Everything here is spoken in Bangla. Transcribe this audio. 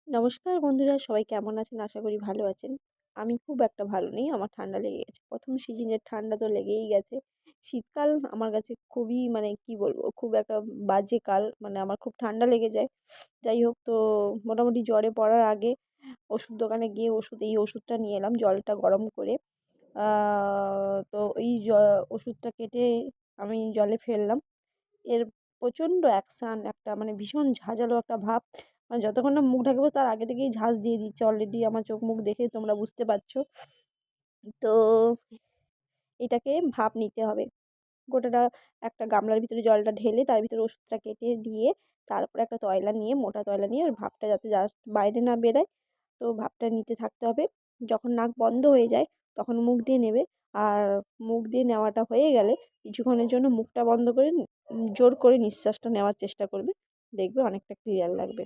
নমস্কার বন্ধুরা, সবাই কেমন আছেন? আশা করি ভালো আছেন। আমি খুব একটা ভালো নেই। আমার ঠান্ডা লেগে গেছে। ১ম সিজনের ঠান্ডা তো লেগেই গেছে। শীতকাল আমার কাছে খুবই মানে কি বলবো? খুব একটা বাজে কাল। মানে আমার খুব ঠান্ডা লেগে যায়। যাই হোক, তো মোটামুটি জ্বরে পড়ার আগে ওষুধ দোকানে গিয়ে এই ওষুধটা নিয়ে এলাম জলটা গরম করে। আ তো এই ওষুধটা কেটে আমি জলে ফেললাম। এর প্রচণ্ড অ্যাকশান একটা মানে ভীষণ ঝাঁঝালো একটা ভাব। মানে যতক্ষণ না মুখ ঢাকবো তার আগে থেকেই ঝাঁঝ দিয়ে দিচ্ছে অলরেডি। আমার চোখ মুখ দেখেই তোমরা বুঝতে পারছো। তো এটাকে ভাপ নিতে হবে। গোটাটা একটা গামলার ভিতরে জলটা ঢেলে তার ভিতরে ওষুধটা কেটে দিয়ে তারপরে একটা তয়লা নিয়ে মোটা তয়লা নিয়ে ওর ভাপটা যাতে জাস্ট বাইরে না বেরোয়, তো ভাপটা নিতে থাকতে হবে। যখন নাক বন্ধ হয়ে যায় তখন মুখ দিয়ে নেবে। আর মুখ দিয়ে নেওয়াটা হয়ে গেলে কিছুক্ষণের জন্য মুখটা বন্ধ করে জোর করে নিঃশ্বাসটা নেওয়ার চেষ্টা করবে। দেখবে অনেকটা ক্লিয়ার লাগবে।